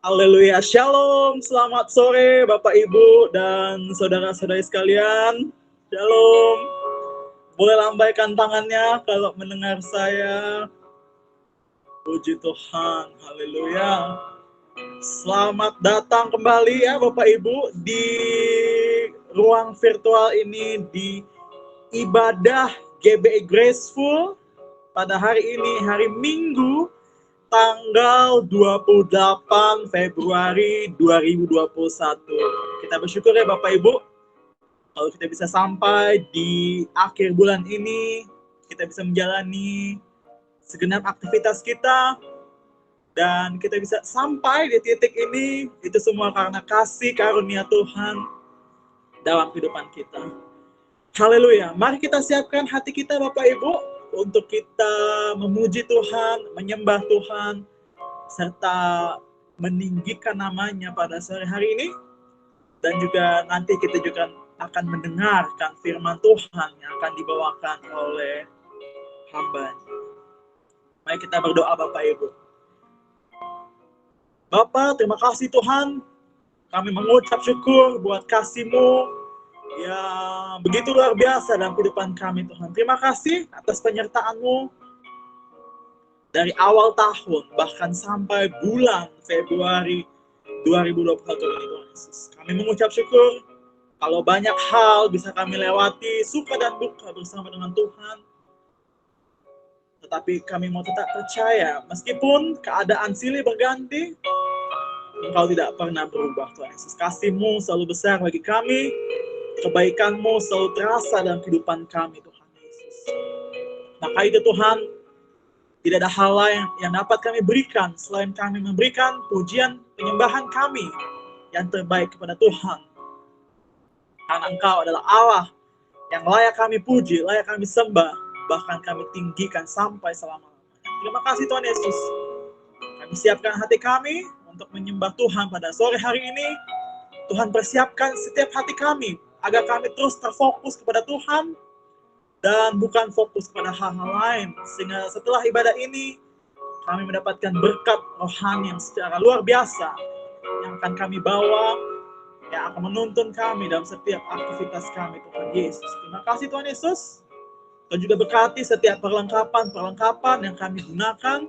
Haleluya, shalom, selamat sore Bapak Ibu dan saudara-saudari sekalian. Shalom. Boleh lambaikan tangannya kalau mendengar saya. Puji Tuhan, haleluya. Selamat datang kembali ya Bapak Ibu di ruang virtual ini di ibadah GBI Graceful pada hari ini, hari Minggu, tanggal 28 Februari 2021. Kita bersyukur ya Bapak Ibu, kalau kita bisa sampai di akhir bulan ini, kita bisa menjalani segenap aktivitas kita, dan kita bisa sampai di titik ini, itu semua karena kasih karunia Tuhan dalam kehidupan kita. Haleluya, mari kita siapkan hati kita Bapak Ibu, untuk kita memuji Tuhan, menyembah Tuhan, serta meninggikan namanya pada sore hari ini. Dan juga nanti kita juga akan mendengarkan firman Tuhan yang akan dibawakan oleh hamba-Nya. Mari kita berdoa Bapak Ibu. Bapak, terima kasih Tuhan. Kami mengucap syukur buat kasih-Mu yang begitu luar biasa dalam kehidupan kami Tuhan. Terima kasih atas penyertaan-Mu dari awal tahun bahkan sampai bulan Februari 2021 ini Tuhan Yesus. Kami mengucap syukur kalau banyak hal bisa kami lewati, suka dan duka bersama dengan Tuhan. Tetapi kami mau tetap percaya, meskipun keadaan silih berganti, Engkau tidak pernah berubah Tuhan Yesus. Kasih-Mu selalu besar bagi kami, kebaikan-Mu selalu terasa dalam kehidupan kami Tuhan Yesus. Maka itu Tuhan, tidak ada hal lain yang dapat kami berikan selain kami memberikan pujian penyembahan kami yang terbaik kepada Tuhan. Karena Engkau adalah Allah yang layak kami puji, layak kami sembah, bahkan kami tinggikan sampai selama-lamanya. Terima kasih Tuhan Yesus. Kami siapkan hati kami untuk menyembah Tuhan pada sore hari ini. Tuhan persiapkan setiap hati kami agar kami terus terfokus kepada Tuhan dan bukan fokus kepada hal-hal lain. Sehingga setelah ibadah ini kami mendapatkan berkat rohani yang secara luar biasa yang akan kami bawa, yang akan menuntun kami dalam setiap aktivitas kami Tuhan Yesus. Terima kasih Tuhan Yesus. Dan juga berkati setiap perlengkapan yang kami gunakan.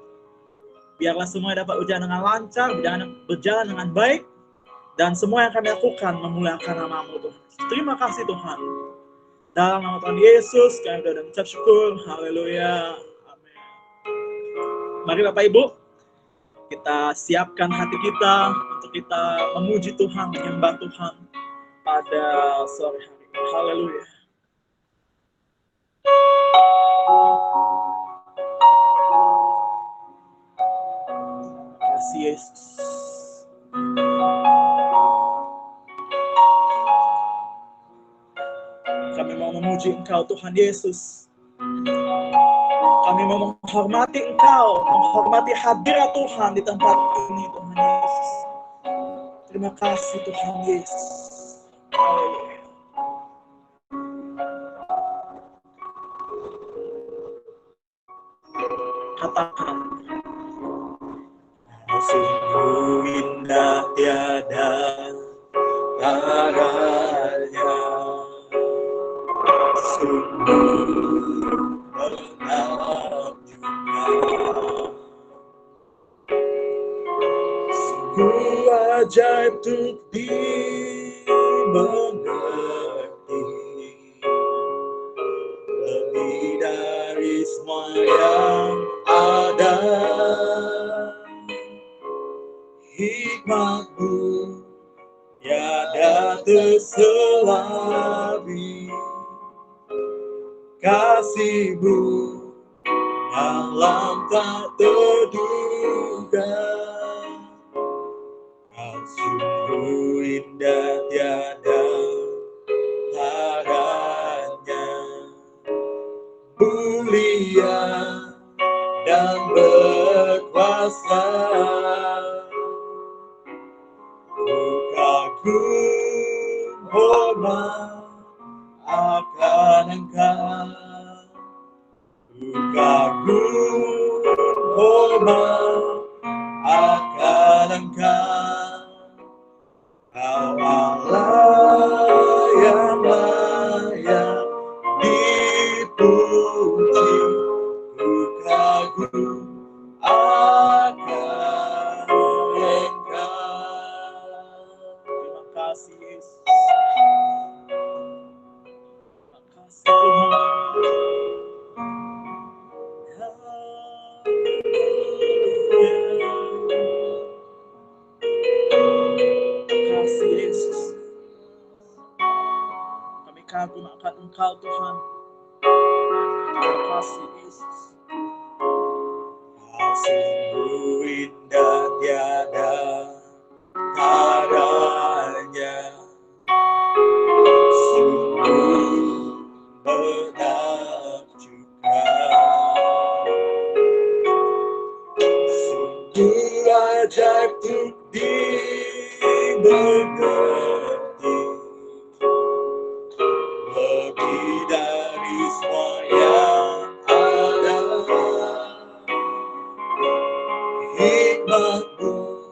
Biarlah semua dapat berjalan dengan lancar, berjalan dengan baik. Dan semua yang kami lakukan memuliakan nama-Mu Tuhan. Terima kasih Tuhan. Dalam nama Tuhan Yesus, kami berdoa dan mengucap syukur. Haleluya. Amin. Mari Bapak Ibu, kita siapkan hati kita untuk kita memuji Tuhan, menyembah Tuhan pada sore hari. Haleluya. Terima kasih Yesus. Kami mau memuji Engkau Tuhan Yesus. Kami mau menghormati Engkau, menghormati hadirat Tuhan di tempat ini Tuhan Yesus. Terima kasih Tuhan Yesus. Haleluya. Katakan, sungguh indah tiada taranya, sungguh menakjubkan, sungguh ajaib untuk dimengerti, lebih dari semua yang ada. Hikmat-Mu tiada terselami, kasih-Mu alam tak terduga. Kau sungguh indah tiada taranya, mulia dan berkuasa. Kagum hormat akan Engkau, kagum hormat akan Engkau. kagum akan Engkau Tuhan. Terima kasih Yesus. Kau sungguh indah tiada taranya, sungguh menakjubkan, sungguh ajaib untuk dimengerti, lebih dari semua yang ada. Hikmat-Mu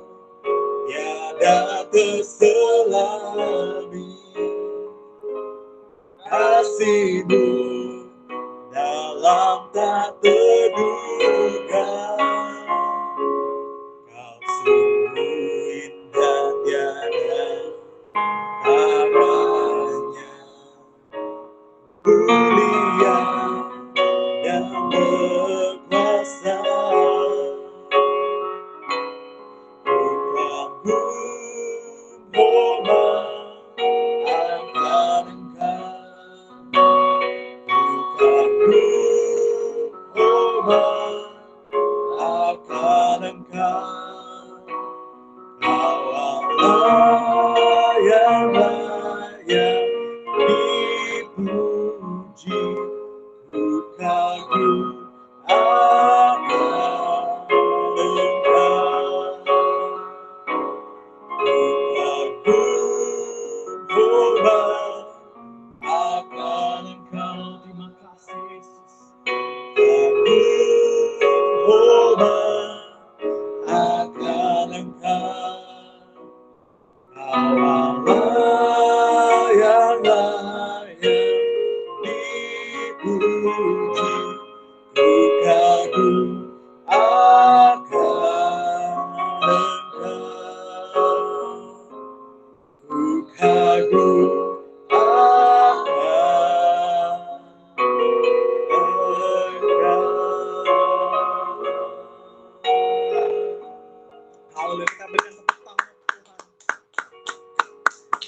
tiada terselami, kasih-Mu dalam tak terduga. Kau sungguh indah tiada taranya, mulia dan berkuasa.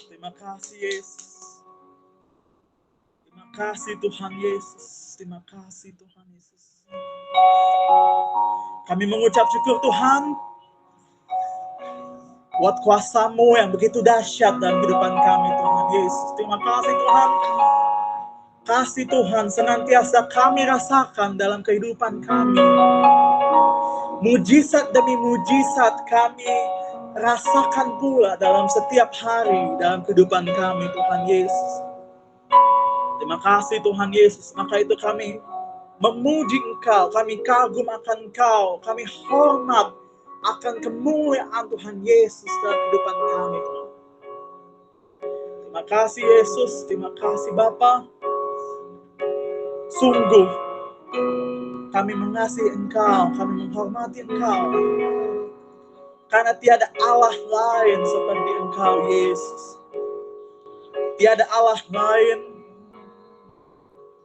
Terima kasih Tuhan Yesus. Terima kasih Tuhan Yesus. Kami mengucap syukur Tuhan buat kuasa-Mu yang begitu dahsyat dalam kehidupan kami Tuhan Yesus. Terima kasih Tuhan. Kasih Tuhan senantiasa kami rasakan dalam kehidupan kami. Mujizat demi mujizat kami rasakan pula dalam setiap hari dalam kehidupan kami Tuhan Yesus. Terima kasih Tuhan Yesus. Maka itu kami memuji Engkau, kami kagum akan Engkau, kami hormat akan kemuliaan Tuhan Yesus dalam kehidupan kami. Terima kasih Yesus, terima kasih Bapa. Sungguh kami mengasihi Engkau, kami menghormati Engkau. Karena tiada Allah lain seperti Engkau Yesus. Tiada Allah lain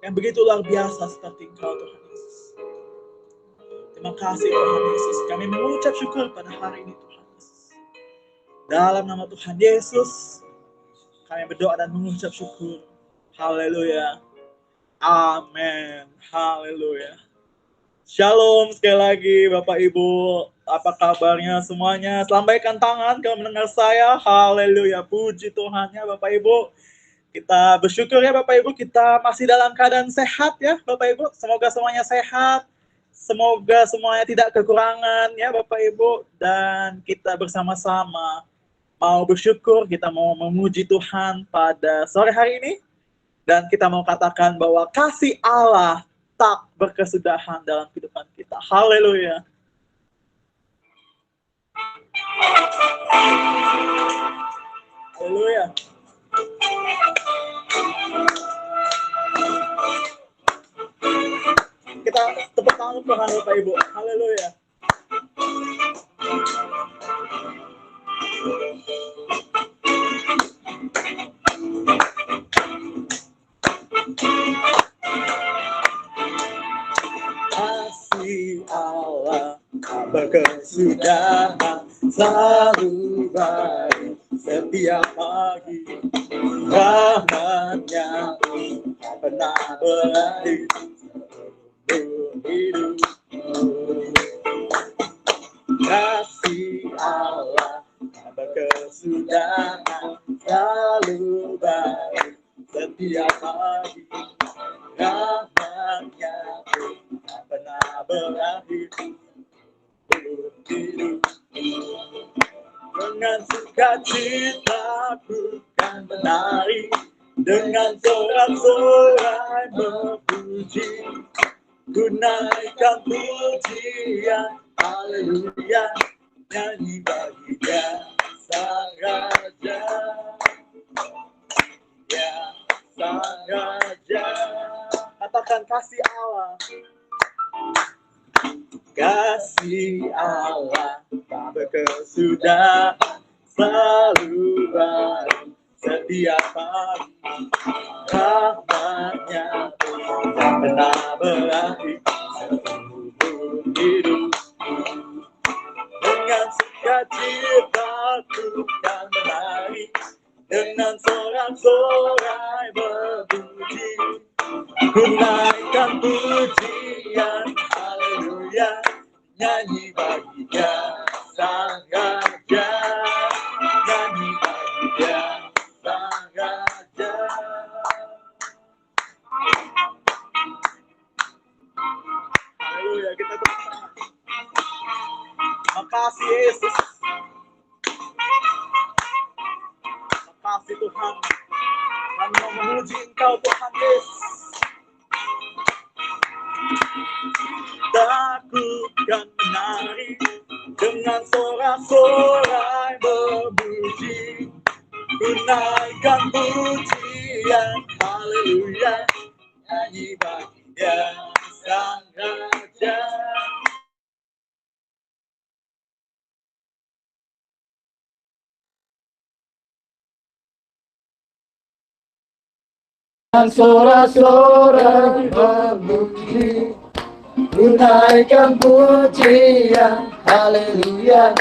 yang begitu luar biasa seperti Engkau Tuhan Yesus. Terima kasih Tuhan Yesus. Kami mengucap syukur pada hari ini Tuhan Yesus. Dalam nama Tuhan Yesus, kami berdoa dan mengucap syukur. Haleluya. Amin. Haleluya. Shalom sekali lagi Bapak Ibu. Apa kabarnya semuanya? Lambaikan tangan kalau mendengar saya. Haleluya. Puji Tuhannya Bapak Ibu. Kita bersyukur ya Bapak Ibu, kita masih dalam keadaan sehat ya Bapak Ibu. Semoga semuanya sehat, semoga semuanya tidak kekurangan ya Bapak Ibu. Dan kita bersama-sama mau bersyukur, kita mau memuji Tuhan pada sore hari ini. Dan kita mau katakan bahwa kasih Allah tak berkesudahan dalam kehidupan kita. Haleluya. Haleluya. Kita tepuk tangan Tuhan Bapak Ibu. Haleluya. Kasih Allah tak berkesudahan, selalu baik, setiap pagi. Rahmat-Nya tak pernah berakhir hidupku. Kasih Allah tak berkesudahan, selalu baik setiap pagi. Rahmat-Nya tak pernah berakhir hidupku. Dengan sukacita ku kan menari, dengan sorak-sorai memuji, ku naikkan pujian, haleluya, nyanyi bagi Dia Sang Raja, ya Sang Raja. Katakan kasih Allah. Kasih Allah tak berkesudahan, selalu baru setiap pagi. Rahmat-Nya tak pernah berakhir seumur hidupku. Dengan sukacita ku kan menari, dengan sorak-sorai berpuji, ku naikkan pujian, haleluya, nyanyi bagi Dia Sang Raja, nyanyi bagi Dia Sang Raja. Haleluya, kita bersama. Makasih Yesus, makasih Tuhan, kami mau memuji Engkau Tuhan Yesus. Takutkan menari, dengan sorak-sorai memuji, ku naikkan pujian, haleluya, nyanyi bagi Dia Sang Raja. Dengan sorak-sorai memuji, ku naikkan pujian, haleluya,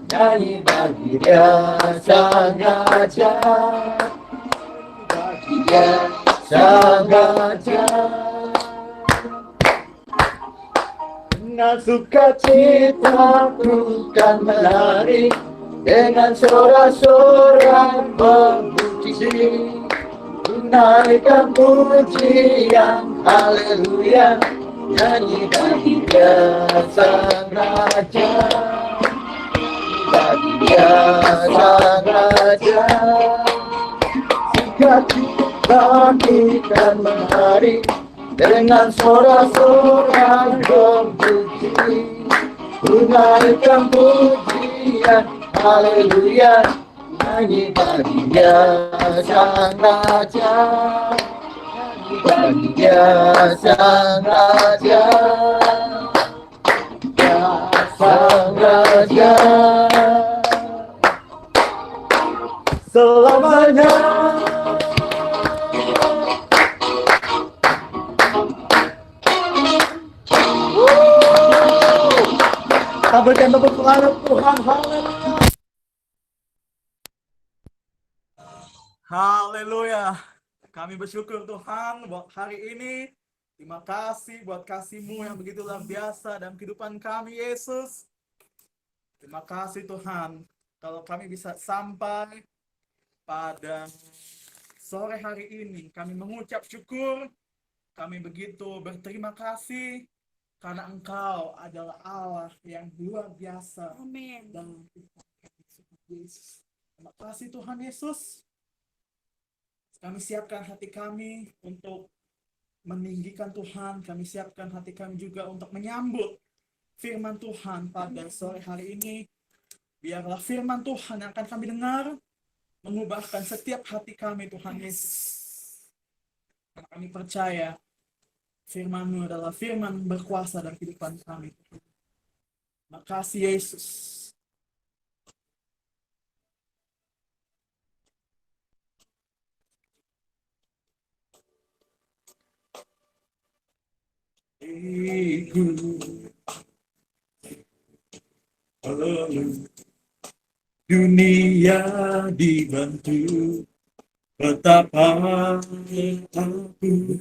nyanyi bagi Dia Sang Raja, bagi Dia Sang Raja. Dengan sukacita ku kan menari, dengan sorak-sorai memuji, ku naikkan pujian, haleluya, nyanyi bagi Dia Sang Raja, bagi Dia Sang Raja. Sukacita kita menari, dengan sorak-sorai memuji, ku naikkan pujian, haleluya, nyanyi bagi Dia Sang Raja, bagi Dia Sang Raja, Dia Sang Raja selamanya. Kita berikan tepuk tangan Tuhan, haleluya. Haleluya. Kami bersyukur Tuhan buat hari ini. Terima kasih buat kasih-Mu yang begitu luar biasa dalam kehidupan kami, Yesus. Terima kasih Tuhan. Kalau kami bisa sampai pada sore hari ini, kami mengucap syukur. Kami begitu berterima kasih karena Engkau adalah Allah yang luar biasa. Amin. Dalam kehidupan kami, Yesus. Terima kasih Tuhan Yesus. Kami siapkan hati kami untuk meninggikan Tuhan. Kami siapkan hati kami juga untuk menyambut firman Tuhan pada sore hari ini. Biarlah firman Tuhan yang akan kami dengar mengubahkan setiap hati kami, Tuhan Yesus. Karena kami percaya firman-Mu adalah firman berkuasa dalam kehidupan kami. Terima kasih Yesus. dunia dibantu, betapa aku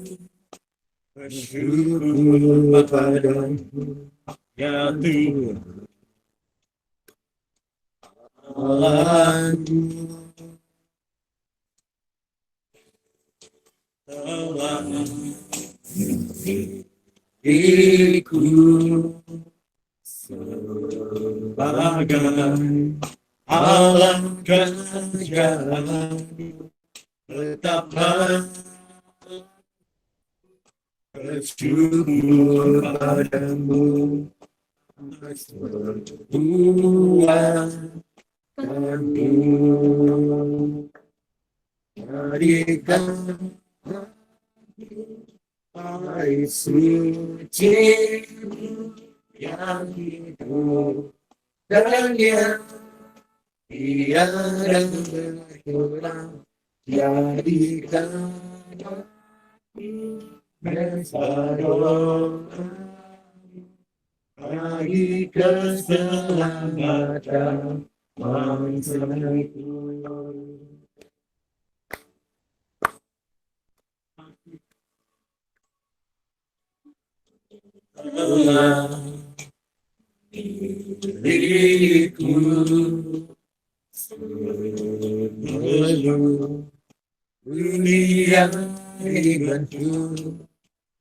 bersyukur padamu, ya Tuhan Allahku, telah diriku sebagai alat kerajaan, betapa bersyukur padamu atas perbuatan kamu, jadikan air suci yang hidup dan yang tiada berkurang, jadikan Mesbah bagi keselamatan bangsa itu. Telah diriku sebelum dunia dibentuk,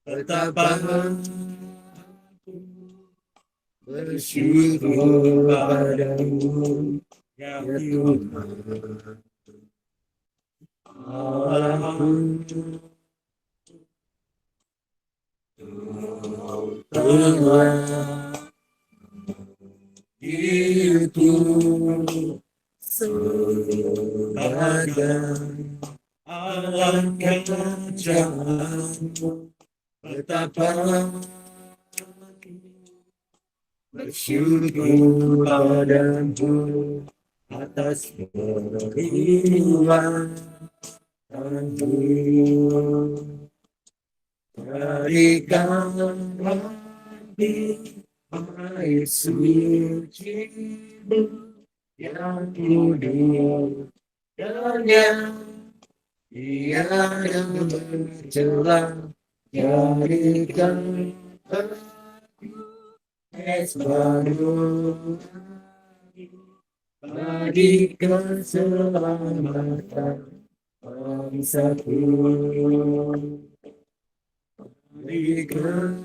betapa bersyukur padamu, ya Tuhan Allahku, telah itu sebagai alat kerajaan, betapa bersyukur padamu atas perbuatan kamu, jadikan air suci yang hidup dan yang tiada bercelah, jadikan baru bagi keselamatan bangsaku, berikan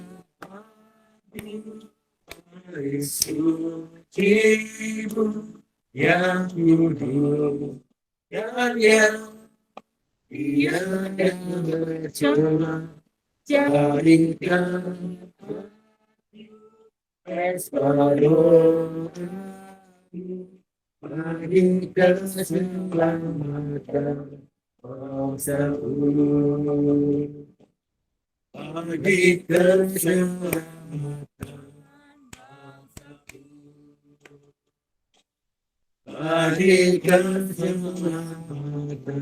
air suci-Mu yang hidup dan yang tiada bercelah, jadikan baru bagi keselamatan bangsaku, bagi keselamatan bangsaku, bagi keselamatan bangsaku.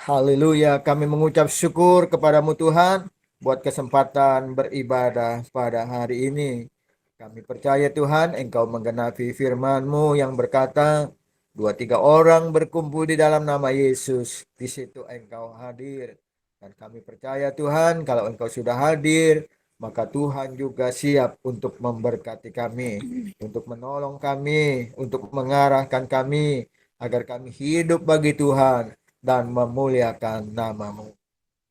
Haleluya, kami mengucap syukur kepadamu Tuhan buat kesempatan beribadah pada hari ini. Kami percaya Tuhan Engkau menggenapi firman-Mu yang berkata, 2-3 orang berkumpul di dalam nama Yesus, di situ Engkau hadir. Dan kami percaya Tuhan kalau Engkau sudah hadir, maka Tuhan juga siap untuk memberkati kami, untuk menolong kami, untuk mengarahkan kami, agar kami hidup bagi Tuhan dan memuliakan nama-Mu.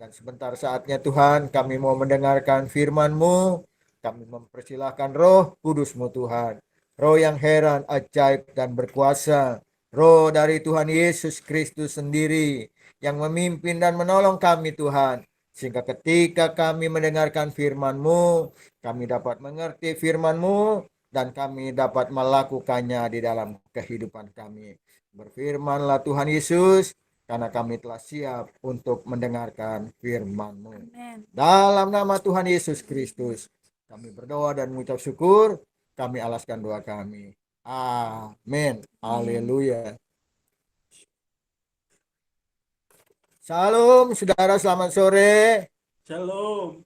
Dan sebentar saatnya Tuhan kami mau mendengarkan firman-Mu. Kami mempersilahkan Roh Kudus-Mu Tuhan. Roh yang heran, ajaib dan berkuasa. Roh dari Tuhan Yesus Kristus sendiri yang memimpin dan menolong kami Tuhan. Sehingga ketika kami mendengarkan firman-Mu, kami dapat mengerti firman-Mu dan kami dapat melakukannya di dalam kehidupan kami. Berfirmanlah Tuhan Yesus, karena kami telah siap untuk mendengarkan firman-Mu. Dalam nama Tuhan Yesus Kristus, kami berdoa dan mengucap syukur, kami alaskan doa kami. Amin. Haleluya. Salam, saudara, selamat sore. Shalom.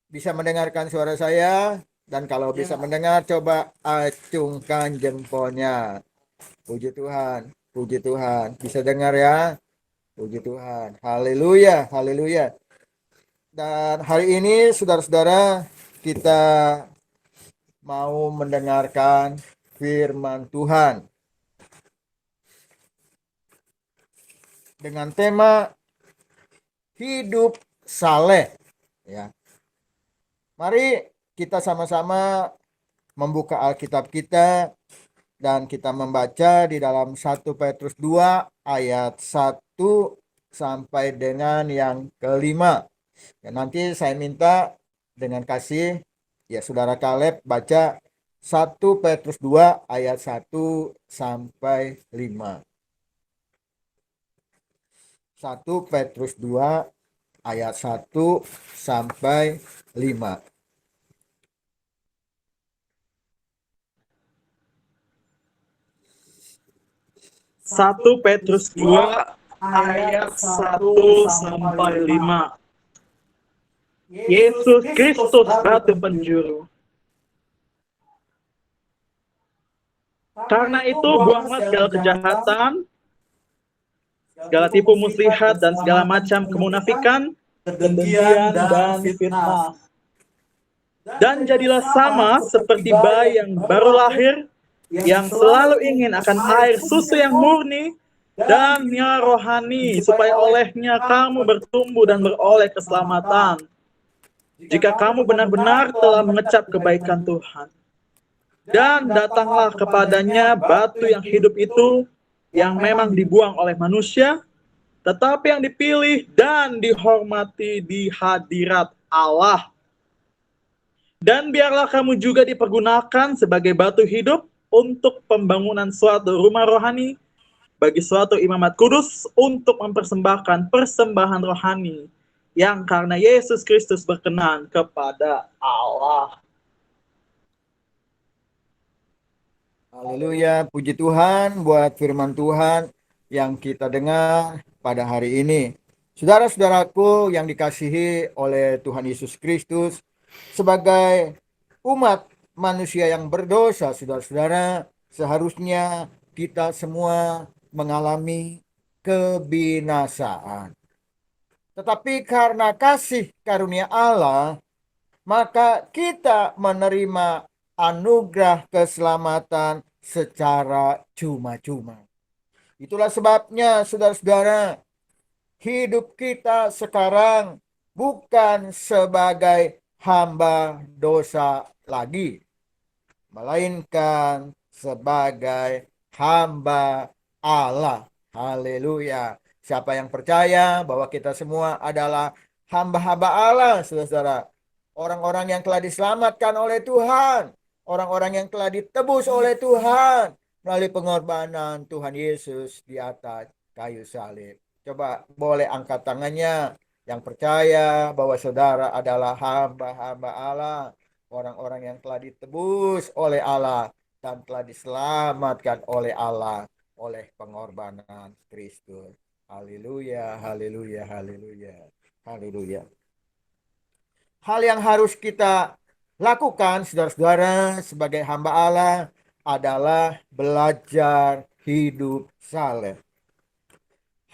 Bisa mendengarkan suara saya? Dan kalau bisa mendengar, coba acungkan jempolnya. Puji Tuhan, puji Tuhan. Bisa dengar ya? Puji Tuhan. Haleluya, haleluya. Dan hari ini, saudara-saudara, kita mau mendengarkan firman Tuhan dengan tema hidup saleh. Ya, mari kita sama-sama membuka Alkitab kita dan kita membaca di dalam 1 Petrus 2 ayat 1 sampai dengan yang kelima. Ya, nanti saya minta dengan kasih ya Saudara Kaleb baca 1 Petrus 2 ayat 1 sampai 5. 1 Petrus 2 ayat 1 sampai 5. 1 Petrus 2 ayat 1 sampai 5. Yesus Kristus batu penjuru. Karena itu buanglah segala kejahatan, segala tipu muslihat dan segala macam kemunafikan, kedengkian dan fitnah. Dan jadilah sama seperti bayi yang baru lahir, yang selalu ingin akan air susu yang murni dan yang rohani, supaya olehnya kamu bertumbuh dan beroleh keselamatan. Jika kamu benar-benar telah mengecap kebaikan Tuhan. Dan datanglah kepadanya batu yang hidup itu, yang memang dibuang oleh manusia, tetapi yang dipilih dan dihormati di hadirat Allah. Dan biarlah kamu juga dipergunakan sebagai batu hidup untuk pembangunan suatu rumah rohani, bagi suatu imamat kudus untuk mempersembahkan persembahan rohani, yang karena Yesus Kristus berkenan kepada Allah. Haleluya, puji Tuhan buat firman Tuhan yang kita dengar pada hari ini. Saudara-saudaraku yang dikasihi oleh Tuhan Yesus Kristus, sebagai umat manusia yang berdosa, saudara-saudara, seharusnya kita semua mengalami kebinasaan. Tetapi karena kasih karunia Allah, maka kita menerima anugerah keselamatan secara cuma-cuma. Itulah sebabnya saudara-saudara, hidup kita sekarang bukan sebagai hamba dosa lagi, melainkan sebagai hamba Allah. Haleluya. Siapa yang percaya bahwa kita semua adalah hamba-hamba Allah, saudara-saudara, orang-orang yang telah diselamatkan oleh Tuhan, orang-orang yang telah ditebus oleh Tuhan melalui pengorbanan Tuhan Yesus di atas kayu salib. Coba boleh angkat tangannya yang percaya bahwa saudara adalah hamba-hamba Allah, orang-orang yang telah ditebus oleh Allah dan telah diselamatkan oleh Allah oleh pengorbanan Kristus. Haleluya, haleluya, haleluya, haleluya. Hal yang harus kita lakukan, saudara-saudara, sebagai hamba Allah adalah belajar hidup saleh.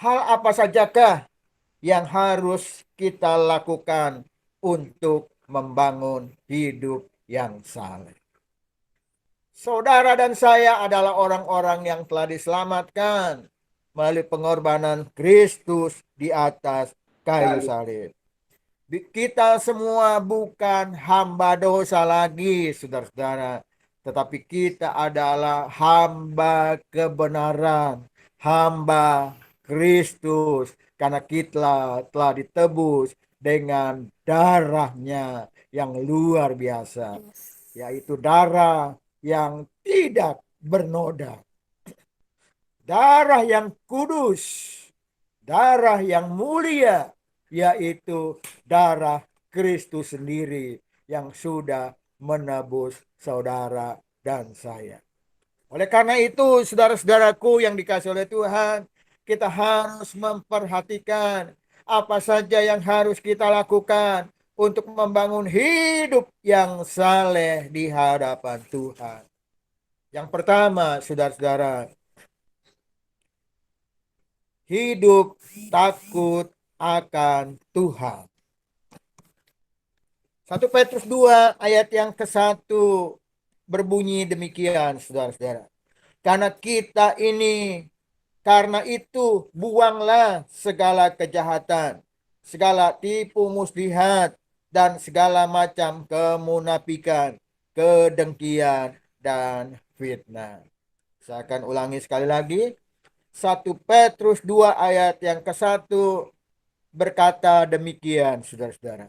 Hal apa sajakah yang harus kita lakukan untuk membangun hidup yang saleh? Saudara dan saya adalah orang-orang yang telah diselamatkan melalui pengorbanan Kristus di atas kayu salib. Kita semua bukan hamba dosa lagi, saudara-saudara, tetapi kita adalah hamba kebenaran, hamba Kristus, karena kita telah ditebus dengan darahnya yang luar biasa, yaitu darah yang tidak bernoda, darah yang kudus, darah yang mulia, yaitu darah Kristus sendiri yang sudah menebus saudara dan saya. Oleh karena itu, saudara-saudaraku yang dikasihi oleh Tuhan, kita harus memperhatikan apa saja yang harus kita lakukan untuk membangun hidup yang saleh di hadapan Tuhan. Yang pertama, saudara-saudara, hidup takut akan Tuhan. 1 Petrus 2 ayat yang ke-1 berbunyi demikian, saudara-saudara. Karena itu buanglah segala kejahatan, segala tipu muslihat, dan segala macam kemunafikan, kedengkian, dan fitnah. Saya akan ulangi sekali lagi. 1 Petrus 2 ayat yang ke-1 berkata demikian, saudara-saudara.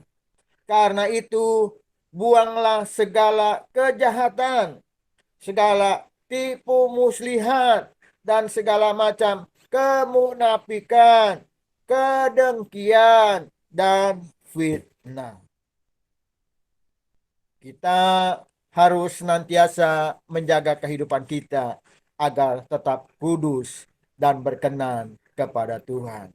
Karena itu buanglah segala kejahatan, segala tipu muslihat, dan segala macam kemunafikan, kedengkian, dan fitnah. Kita harus senantiasa menjaga kehidupan kita agar tetap kudus dan berkenan kepada Tuhan.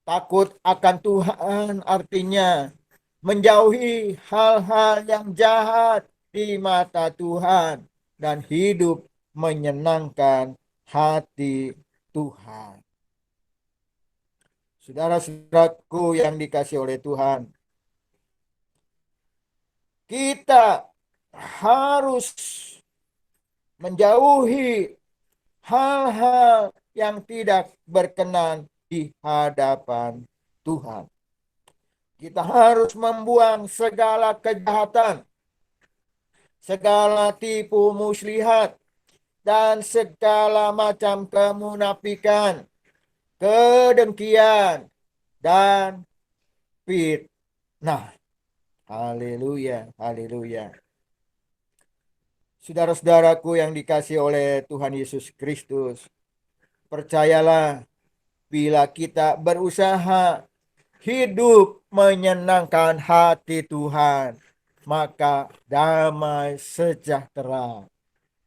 Takut akan Tuhan artinya menjauhi hal-hal yang jahat di mata Tuhan dan hidup menyenangkan hati Tuhan. Saudara-saudaraku yang dikasihi oleh Tuhan, kita harus menjauhi hal-hal yang tidak berkenan di hadapan Tuhan. Kita harus membuang segala kejahatan, segala tipu muslihat, dan segala macam kemunafikan, kedengkian, dan fitnah. Haleluya, haleluya. Saudara-saudaraku yang dikasihi oleh Tuhan Yesus Kristus, percayalah, bila kita berusaha hidup menyenangkan hati Tuhan, maka damai sejahtera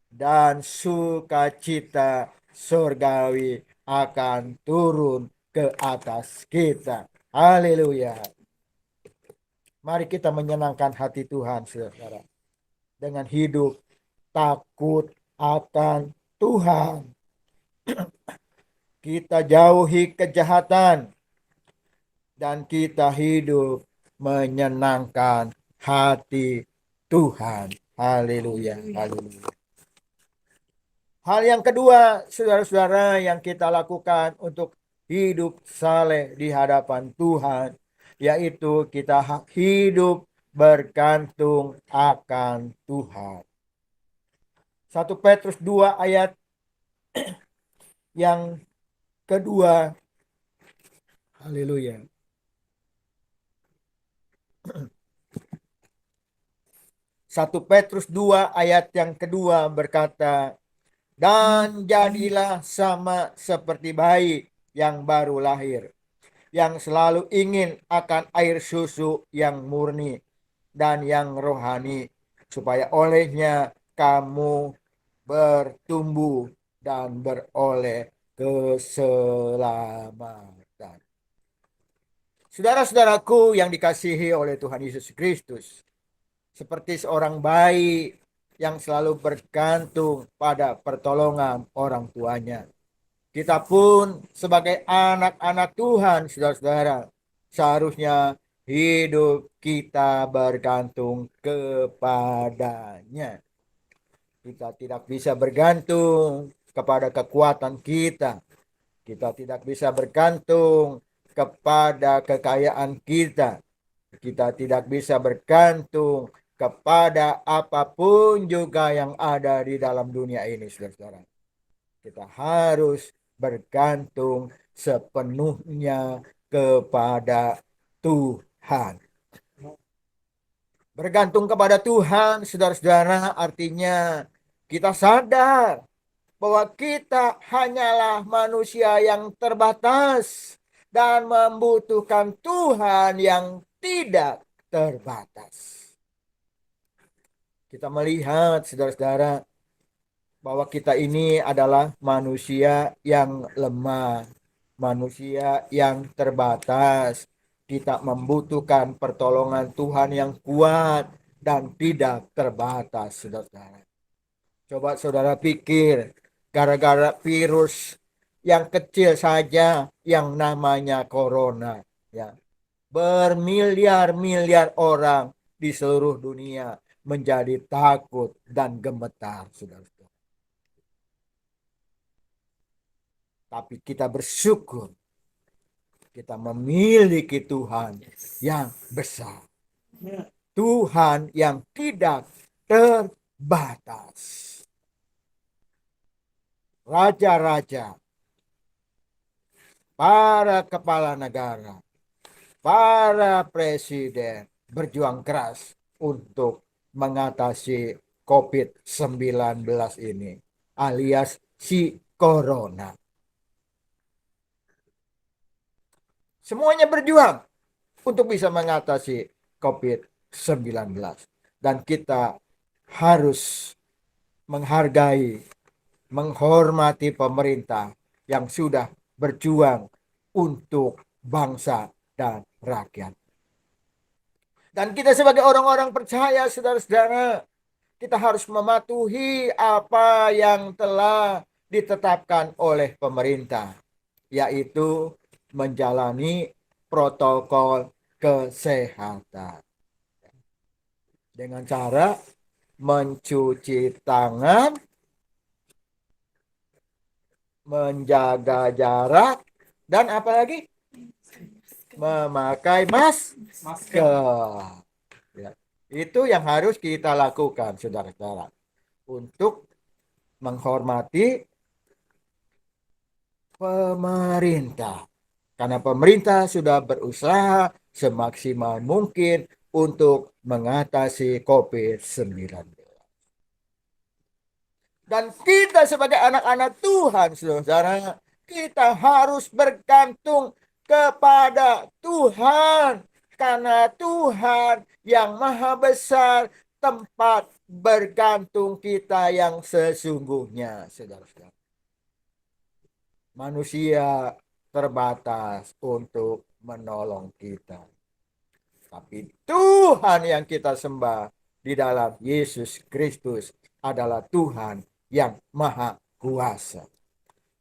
dan sukacita surgawi akan turun ke atas kita. Haleluya. Mari kita menyenangkan hati Tuhan, saudara, dengan hidup takut akan Tuhan. Kita jauhi kejahatan dan kita hidup menyenangkan hati Tuhan. Haleluya, haleluya. Hal yang kedua, saudara-saudara, yang kita lakukan untuk hidup saleh di hadapan Tuhan, yaitu kita hidup bergantung akan Tuhan. 1 Petrus 2 ayat yang kedua. Haleluya. 1 Petrus 2 ayat yang kedua berkata, dan jadilah sama seperti bayi yang baru lahir, yang selalu ingin akan air susu yang murni dan yang rohani, supaya olehnya kamu bertumbuh dan beroleh keselamatan. Saudara-saudaraku yang dikasihi oleh Tuhan Yesus Kristus, seperti seorang bayi yang selalu bergantung pada pertolongan orang tuanya, kita pun sebagai anak-anak Tuhan, saudara-saudara, seharusnya hidup kita bergantung kepadanya. Kita tidak bisa bergantung kepada kekuatan kita. Kita tidak bisa bergantung kepada kekayaan kita. Kita tidak bisa bergantung kepada apapun juga yang ada di dalam dunia ini, saudara-saudara. Kita harus bergantung sepenuhnya kepada Tuhan. Bergantung kepada Tuhan, saudara-saudara, artinya kita sadar bahwa kita hanyalah manusia yang terbatas dan membutuhkan Tuhan yang tidak terbatas. Kita melihat, saudara-saudara, bahwa kita ini adalah manusia yang lemah, manusia yang terbatas. Kita membutuhkan pertolongan Tuhan yang kuat dan tidak terbatas, saudara. Coba saudara pikir, gara-gara virus yang kecil saja yang namanya corona, ya, bermiliar-miliar orang di seluruh dunia menjadi takut dan gemetar, saudara. Tapi kita bersyukur kita memiliki Tuhan yang besar. Tuhan yang tidak terbatas. Raja-raja, para kepala negara, para presiden berjuang keras untuk mengatasi COVID-19 ini, alias si corona. Semuanya berjuang untuk bisa mengatasi COVID-19. Dan kita harus menghargai, menghormati pemerintah yang sudah berjuang untuk bangsa dan rakyat. Dan kita sebagai orang-orang percaya, saudara-saudara, kita harus mematuhi apa yang telah ditetapkan oleh pemerintah, yaitu menjalani protokol kesehatan dengan cara mencuci tangan, menjaga jarak, dan apalagi memakai masker. Ya, itu yang harus kita lakukan, saudara-saudara, untuk menghormati pemerintah. Karena pemerintah sudah berusaha semaksimal mungkin untuk mengatasi COVID-19. Dan kita sebagai anak-anak Tuhan, saudara, kita harus bergantung kepada Tuhan. Karena Tuhan yang maha besar, tempat bergantung kita yang sesungguhnya, saudara-saudara. Manusia terbatas untuk menolong kita. Tapi Tuhan yang kita sembah di dalam Yesus Kristus adalah Tuhan yang maha kuasa.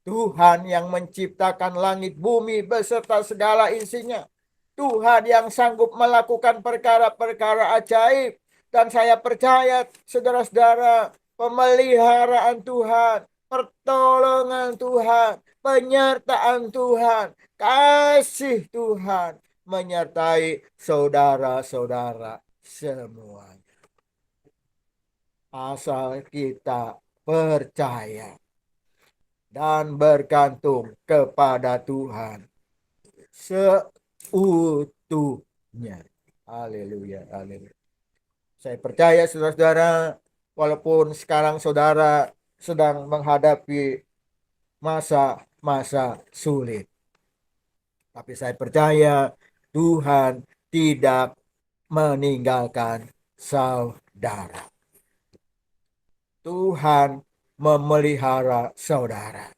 Tuhan yang menciptakan langit bumi beserta segala isinya. Tuhan yang sanggup melakukan perkara-perkara ajaib. Dan saya percaya, saudara-saudara, pemeliharaan Tuhan, pertolongan Tuhan, penyertaan Tuhan, kasih Tuhan menyertai saudara-saudara semua. Asal kita percaya dan bergantung kepada Tuhan seutuhnya. Haleluya, haleluya. Saya percaya, saudara-saudara, walaupun sekarang saudara sedang menghadapi masa-masa sulit, tapi saya percaya Tuhan tidak meninggalkan saudara. Tuhan memelihara saudara.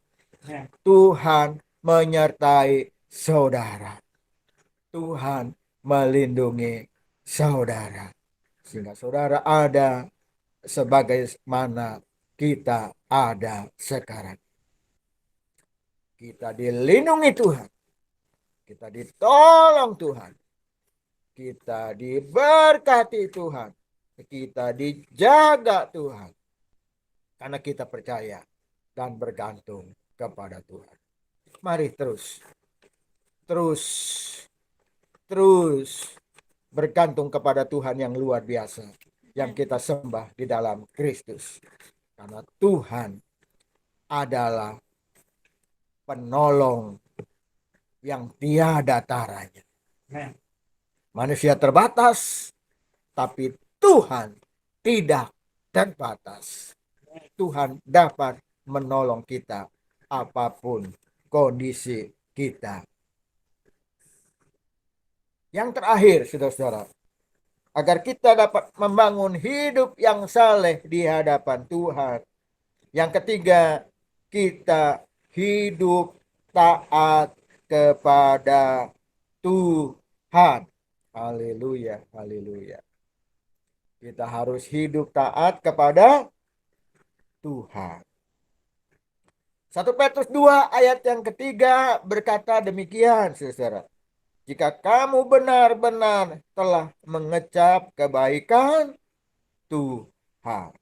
Tuhan menyertai saudara. Tuhan melindungi saudara. Sehingga saudara ada sebagaimana kita ada sekarang. Kita dilindungi Tuhan. Kita ditolong Tuhan. Kita diberkati Tuhan. Kita dijaga Tuhan. Karena kita percaya dan bergantung kepada Tuhan. Mari terus bergantung kepada Tuhan yang luar biasa yang kita sembah di dalam Kristus. Karena Tuhan adalah penolong yang tiada taranya. Manusia terbatas, tapi Tuhan tidak terbatas. Tuhan dapat menolong kita apapun kondisi kita. Yang terakhir, saudara-saudara, agar kita dapat membangun hidup yang saleh di hadapan Tuhan, Yang ketiga, kita hidup taat kepada Tuhan. Haleluya, haleluya. Kita harus hidup taat kepada Tuhan. 1 Petrus 2 ayat yang ketiga berkata demikian, saudara. Jika kamu benar-benar telah mengecap kebaikan Tuhan.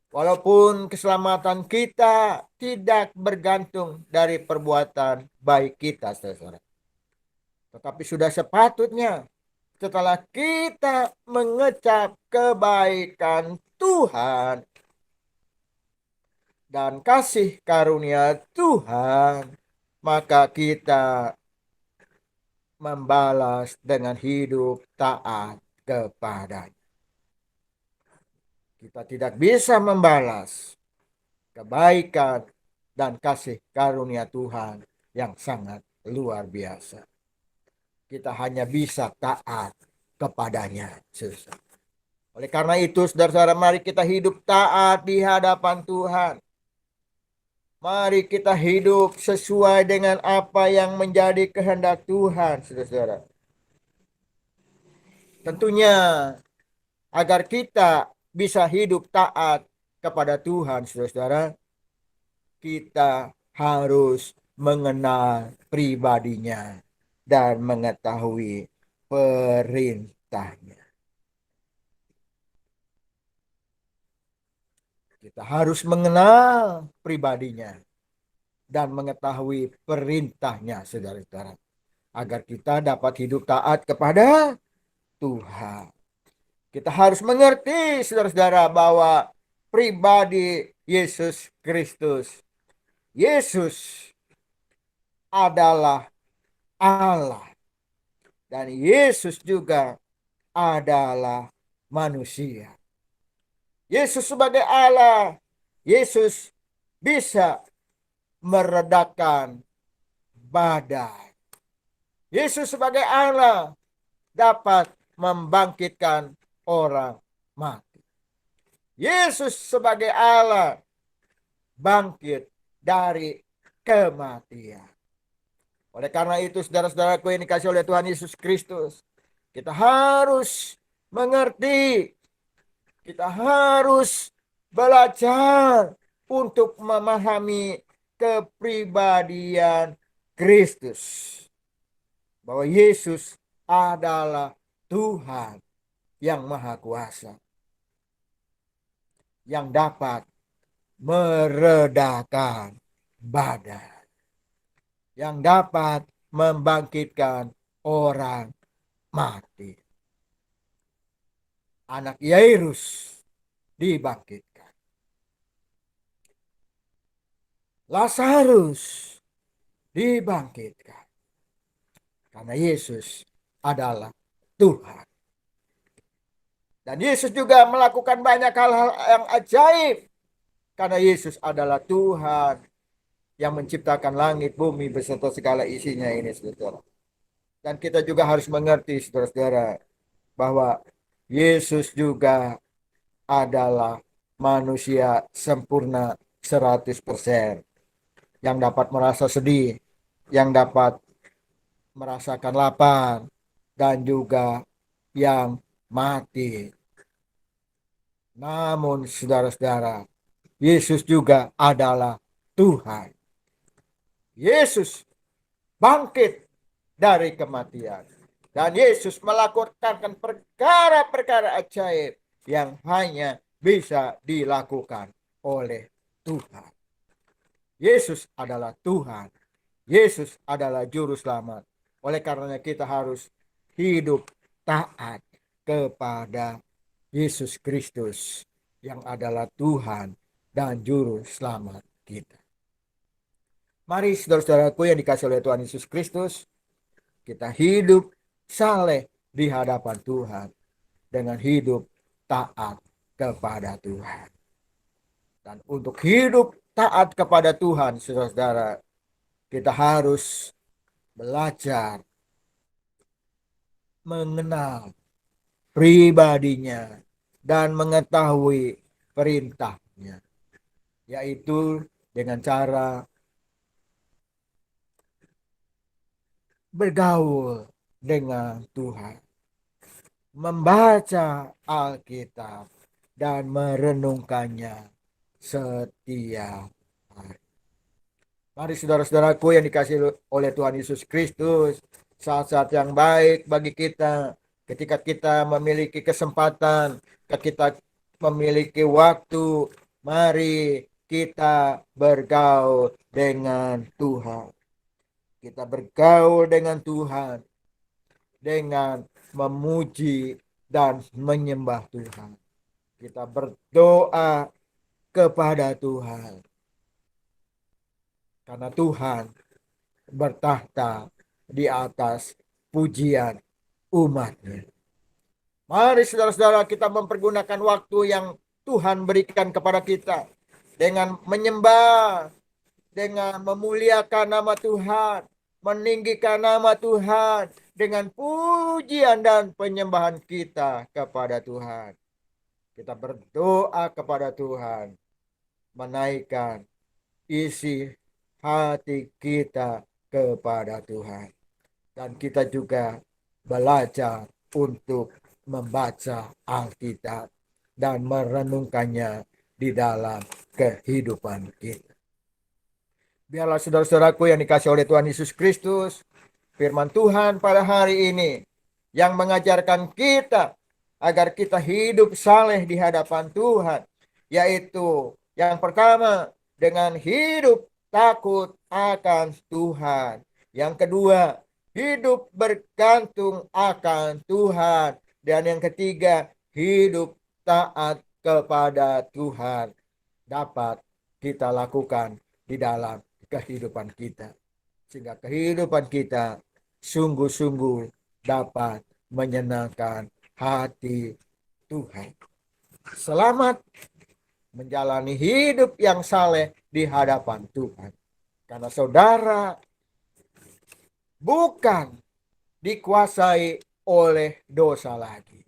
Walaupun keselamatan kita tidak bergantung dari perbuatan baik kita, saudara. Tetapi sudah sepatutnya setelah kita mengecap kebaikan Tuhan dan kasih karunia Tuhan, maka kita membalas dengan hidup taat kepadanya. Kita tidak bisa membalas kebaikan dan kasih karunia Tuhan yang sangat luar biasa. Kita hanya bisa taat kepadanya. Oleh karena itu, saudara-saudara, mari kita hidup taat di hadapan Tuhan. Mari kita hidup sesuai dengan apa yang menjadi kehendak Tuhan, saudara-saudara. Tentunya agar kita bisa hidup taat kepada Tuhan, saudara-saudara, kita harus mengenal pribadinya dan mengetahui perintahnya. Kita harus mengenal pribadinya dan mengetahui perintahnya, saudara-saudara, agar kita dapat hidup taat kepada Tuhan. Kita harus mengerti, saudara-saudara, bahwa pribadi Yesus Kristus, Yesus adalah Allah, dan Yesus juga adalah manusia. Yesus sebagai Allah, Yesus bisa meredakan badai. Yesus sebagai Allah dapat membangkitkan orang mati. Yesus sebagai Allah bangkit dari kematian. Oleh karena itu, saudara-saudaraku yang dikasih oleh Tuhan Yesus Kristus, kita harus mengerti, kita harus belajar untuk memahami kepribadian Kristus. Bahwa Yesus adalah Tuhan yang Maha Kuasa, yang dapat meredakan badai, yang dapat membangkitkan orang mati. Anak Yairus dibangkitkan. Lazarus dibangkitkan. Karena Yesus adalah Tuhan. Dan Yesus juga melakukan banyak hal-hal yang ajaib. Karena Yesus adalah Tuhan yang menciptakan langit, bumi, beserta segala isinya ini, saudara. Dan kita juga harus mengerti, saudara-saudara, bahwa Yesus juga adalah manusia sempurna 100%. Yang dapat merasa sedih, yang dapat merasakan lapar, dan juga yang mati. Namun saudara-saudara, Yesus juga adalah Tuhan. Yesus bangkit dari kematian. Dan Yesus melakukan perkara-perkara ajaib yang hanya bisa dilakukan oleh Tuhan. Yesus adalah Tuhan. Yesus adalah juru selamat. Oleh karenanya kita harus hidup taat kepada Yesus Kristus yang adalah Tuhan dan juru selamat kita. Mari saudara-saudaraku yang dikasih oleh Tuhan Yesus Kristus, kita hidup saleh di hadapan Tuhan dengan hidup taat kepada Tuhan. Dan untuk hidup taat kepada Tuhan, saudara-saudara, kita harus belajar mengenal pribadinya dan mengetahui perintahnya. yaitu dengan cara bergaul dengan Tuhan, membaca Alkitab, dan merenungkannya setiap hari. Mari saudara-saudaraku yang dikasihi oleh Tuhan Yesus Kristus, saat-saat yang baik bagi kita ketika kita memiliki kesempatan, ketika kita memiliki waktu, mari kita bergaul dengan Tuhan. Kita bergaul dengan Tuhan dengan memuji dan menyembah Tuhan. Kita berdoa kepada Tuhan, karena Tuhan bertahta di atas pujian umatnya. Mari saudara-saudara, kita mempergunakan waktu yang Tuhan berikan kepada kita dengan menyembah, dengan memuliakan nama Tuhan, meninggikan nama Tuhan, dengan pujian dan penyembahan kita kepada Tuhan. Kita berdoa kepada Tuhan, menaikkan isi hati kita kepada Tuhan. Dan kita juga belajar untuk membaca Alkitab dan merenungkannya di dalam kehidupan kita. Biarlah saudara-saudaraku yang dikasihi oleh Tuhan Yesus Kristus, firman Tuhan pada hari ini yang mengajarkan kita agar kita hidup saleh di hadapan Tuhan, yaitu yang pertama dengan hidup takut akan Tuhan. Yang kedua, hidup bergantung akan Tuhan. Dan yang ketiga, hidup taat kepada Tuhan dapat kita lakukan di dalam kehidupan kita, sehingga kehidupan kita sungguh-sungguh dapat menyenangkan hati Tuhan. Selamat menjalani hidup yang saleh di hadapan Tuhan, karena saudara bukan dikuasai oleh dosa lagi,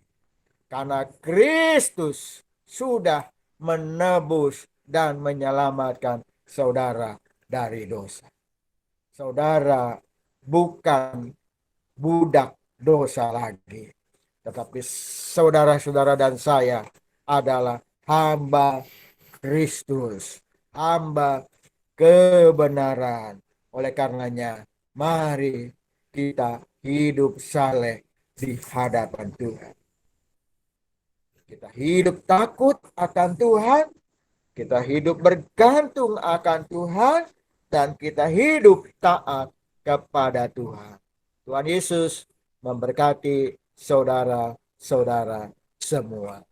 karena Kristus sudah menebus dan menyelamatkan saudara dari dosa. Saudara bukan budak dosa lagi, tetapi saudara-saudara dan saya adalah hamba Kristus, hamba kebenaran. Oleh karenanya, mari kita hidup saleh di hadapan Tuhan. Kita hidup takut akan Tuhan, kita hidup bergantung akan Tuhan, dan kita hidup taat kepada Tuhan. Tuhan Yesus memberkati saudara-saudara semua.